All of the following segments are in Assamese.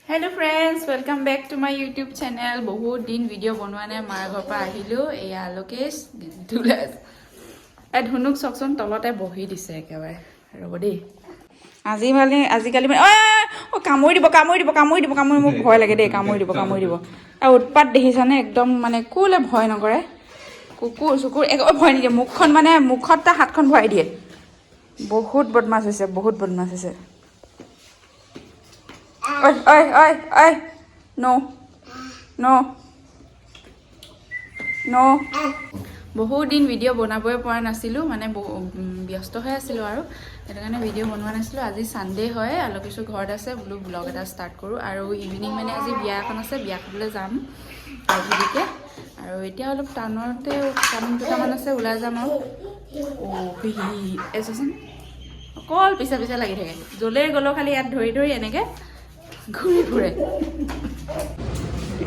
Hello friends, welcome back to my YouTube channel. বহুত দিন ভিডিও বনোৱা নাই মাৰ ঘৰৰ পৰা আহিলো এয়া লোকেশ দুলাস এ ধুনুক চকচোন তলতে বহি দিছে একেবাৰে ৰব দেই আজিকালি কামুৰি দিব মোক ভয় লাগে দেই কামুৰি দিব আৰু উৎপাত দেখিছানে একদম মানে কোলে ভয় নকৰে কুকুৰ একো ভয় নিদিয়ে মুখখন মানে মুখত তাৰ হাতখন ভৰাই দিয়ে বহুত বদমাছ হৈছে Oi. No. বহুত দিন ভিডিও বনাবই পৰা নাছিলো মানে ব্যস্ত হৈ আছিলো আৰু এটা কাৰণে ভিডিও বনোৱা নাছিলো আজি সানডে হয় আলোকেশু ঘৰত আছে ব্লু ব্লগ এটা ষ্টাৰ্ট কৰো আৰু ইভিনিং মানে আজি বিয়া এখন আছে বিয়া খাবলৈ যাম আজকে আৰু এতিয়া অলপ টাউনতে কাম দুটামান আছে ওলাই যাম আৰু এছচোন অকল পিছা লাগি থাকে জলে গলো খালি ইয়াত ধৰি এনেকে ঘূৰি ফুৰে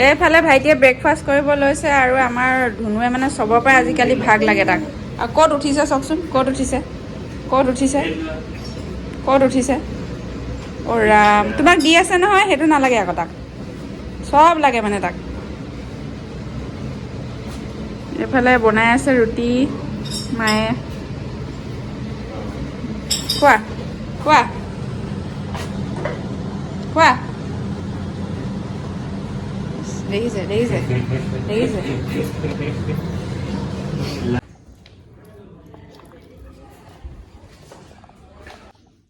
এইফালে ভাইটিয়ে ব্ৰেকফাষ্ট কৰিব লৈছে আৰু আমাৰ ধুনুৱে মানে চবৰ পৰা আজিকালি ভাগ লাগে তাক আৰু ক'ত উঠিছে চাওকচোন ক'ত উঠিছে অ ৰাম তোমাক দি আছে নহয় সেইটো নালাগে আকৌ তাক চব লাগে মানে তাক এইফালে বনাই আছে ৰুটি মায়ে কোৱা দেখিছে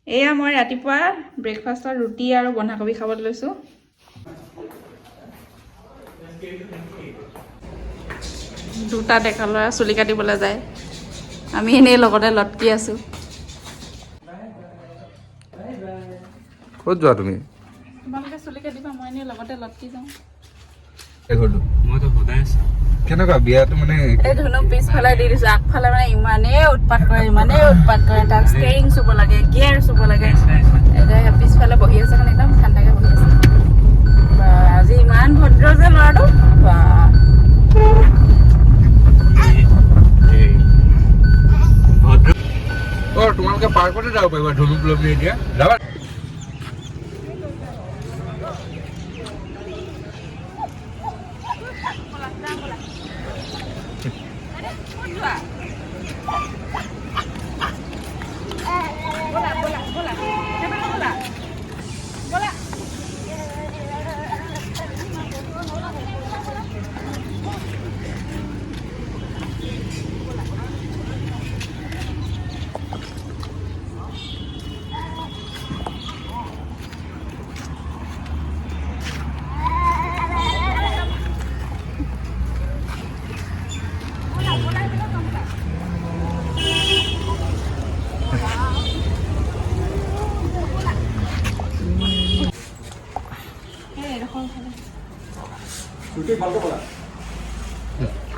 এয়া মই ৰাতিপুৱা ব্ৰেকফাষ্টৰ ৰুটি আৰু বন্ধাকবি খাবলৈ লৈছো দুটা ডেকা ল'ৰা চুলি কাটিবলৈ যায় আমি এনেই লগতে লটকি আছো ক'ত যোৱা তুমি তোমালোকে চুলি কাটিবা মই এনেই লগতে লটকি যাওঁ কেনেকুৱা বিয়াটো মানে এই ধুনুক পিছফালে দি দিছো আগফালে মানে ইমানেই উৎপাত কৰে তাক ষ্টেৰিং চুব লাগে গিয়াৰ চুব লাগে এতিয়া পিছফালে বহি আছে মানে একদম ঠাণ্ডাকে বহি আছে আজি ইমান ভদ্ৰ যে ল'ৰাটো তোমালোকে পাৰ্কতে যাব পাৰিবা ধুনুক লৈ পেলাই এতিয়া যাবা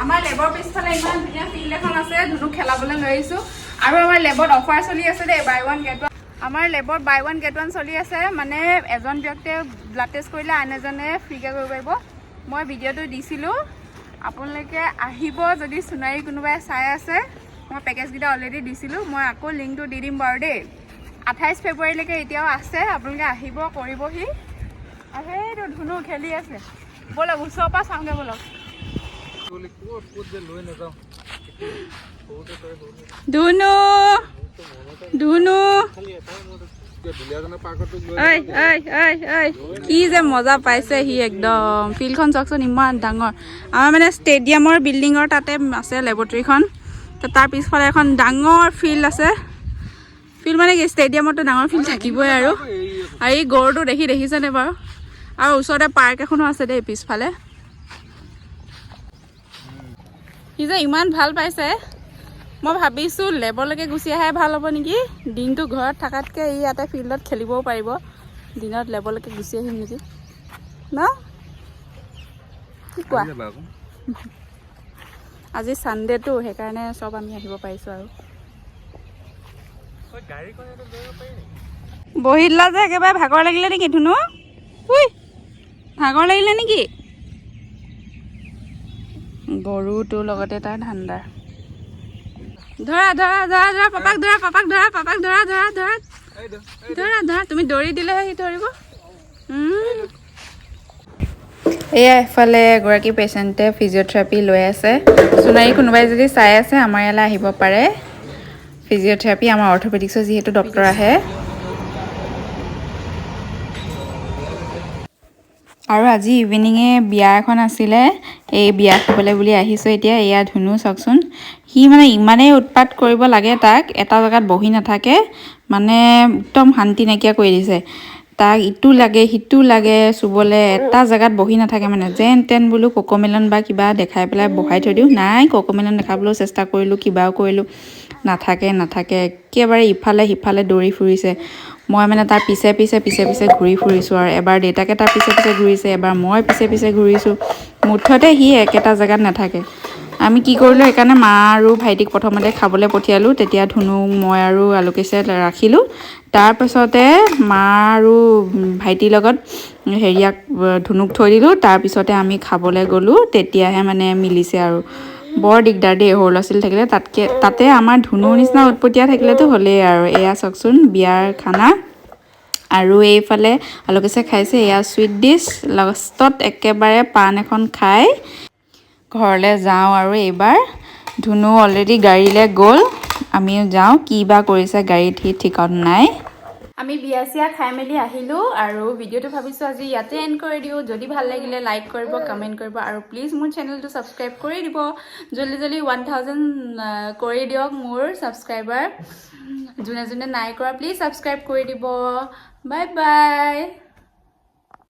আমাৰ লেবৰ পিছফালে ইমান ধুনীয়া ফিল্ড এখন আছে ধুনুক খেলাবলৈ লৈ আহিছো আৰু আমাৰ লেবত অফাৰ চলি আছে দেই বাই ওৱান গেট ওৱান আমাৰ লেবত বাই ওৱান গেট ওৱান চলি আছে মানে এজন ব্যক্তিয়ে ব্লাড টেষ্ট কৰিলে আন এজনে ফ্ৰীকৈ কৰিব পাৰিব মই ভিডিঅ'টো দিছিলোঁ আপোনালোকে আহিব যদি সোণাৰী কোনোবাই চাই আছে মই পেকেজকেইটা অলৰেডি দিছিলোঁ মই আকৌ লিংকটো দি দিম বাৰু দেই 28 ফেব্ৰুৱাৰীলৈকে এতিয়াও আছে আপোনালোকে আহিব কৰিবহি আৰু সেইটো ধুনু খেলি আছে বলক ওচৰৰ পৰা চাওঁগে বলক ধুনু কি যে মজা পাইছে সি একদম ফিল্ডখন চাওকচোন ইমান ডাঙৰ আমাৰ মানে ষ্টেডিয়ামৰ বিল্ডিঙৰ তাতে আছে লেবৰেটৰীখন তাৰ পিছফালে এখন ডাঙৰ ফিল্ড আছে ফিল্ড মানে কি ষ্টেডিয়ামতো ডাঙৰ ফিল্ড থাকিবই আৰু এই গৰুটো দেখিছেনে বাৰু আৰু ওচৰতে পাৰ্ক এখনো আছে দেই পিছফালে সি যে ইমান ভাল পাইছে মই ভাবিছোঁ লেবলৈকে গুচি আহাই ভাল হ'ব নেকি দিনটো ঘৰত থকাতকৈ ইয়াতে ফিল্ডত খেলিবও পাৰিব দিনত লেবলৈকে গুচি আহিম নেকি ন কি কোৱা আজি ছানডেটো সেইকাৰণে চব আমি আহিব পাৰিছোঁ আৰু বহিলা যে একেবাৰে ভাগৰ লাগিলে নেকি ধুনু ভাগৰ লাগিলে নেকি গৰুটোৰ লগতে তাৰ ধান্দা ধৰা পাপাক ধৰা তুমি দৌৰি দিলেহে সি ধৰিব এয়া এফালে এগৰাকী পেচেণ্টে ফিজিঅ'থেৰাপি লৈ আছে সোণাৰী কোনোবাই যদি চাই আছে আমাৰ ইয়ালৈ আহিব পাৰে ফিজিঅ'থেৰাপি আমাৰ অৰ্থপেডিক্সৰ যিহেতু ডক্টৰ আহে আৰু আজি ইভিনিঙে বিয়া এখন আছিলে এই বিয়া খাবলৈ বুলি আহিছোঁ এতিয়া এয়া ধুনু চাওকচোন সি মানে ইমানেই উৎপাত কৰিব লাগে তাক এটা জেগাত বহি নাথাকে মানে একদম শান্তি নাইকিয়া কৰি দিছে তাক ইটো লাগে সিটো লাগে চুবলৈ এটা জেগাত বহি নাথাকে মানে যেন তেন বোলো কোকোমেলন বা কিবা দেখাই পেলাই বহাই থৈ দিওঁ নাই কোকোমেলন দেখাবলৈও চেষ্টা কৰিলোঁ কিবাও কৰিলোঁ নাথাকে একেবাৰে ইফালে সিফালে দৌৰি ফুৰিছে মই মানে তাৰ পিছে পিছে ঘূৰি ফুৰিছোঁ আৰু এবাৰ দেউতাকে তাৰ পিছে ঘূৰিছে এবাৰ মই পিছে ঘূৰিছোঁ মুঠতে সি একেটা জেগাত নাথাকে আমি কি কৰিলোঁ সেইকাৰণে মা আৰু ভাইটিক প্ৰথমতে খাবলৈ পঠিয়ালোঁ তেতিয়া ধুনুক মই আৰু আলোকেশে ৰাখিলোঁ তাৰপিছতে মা আৰু ভাইটিৰ লগত হেৰিয়াক ধুনুক থৈ দিলোঁ তাৰপিছতে আমি খাবলৈ গ'লোঁ তেতিয়াহে মানে মিলিছে আৰু বৰ দিগদাৰ দেই সৰু ল'ৰা ছোৱালী থাকিলে তাতে আমাৰ ধুনুৰ নিচিনা উৎপতীয়া থাকিলেতো হ'লেই আৰু এয়া চাওকচোন বিয়াৰ খানা আৰু এইফালে আলোকেশে খাইছে এয়া চুইট ডিছ লাষ্টত একেবাৰে পাণ এখন খাই ঘৰলৈ যাওঁ আৰু এইবাৰ ধুনু অলৰেডি গাড়ীলৈ গ'ল আমিও যাওঁ কি বা কৰিছে গাড়ীত সি ঠিকত নাই আমি বিয়া চিয়া খাই মেলি আহিলোঁ আৰু ভিডিঅ'টো ভাবিছোঁ আজি ইয়াতে এণ্ড কৰি দিওঁ যদি ভাল লাগিলে লাইক কৰিব কমেণ্ট কৰিব আৰু প্লিজ মোৰ চেনেলটো ছাবস্ক্ৰাইব কৰি দিব জলদি 1000 কৰি দিয়ক মোৰ ছাবস্ক্ৰাইবাৰ যোনে নাই কৰা প্লিজ ছাবস্ক্ৰাইব কৰি দিব বাই বাই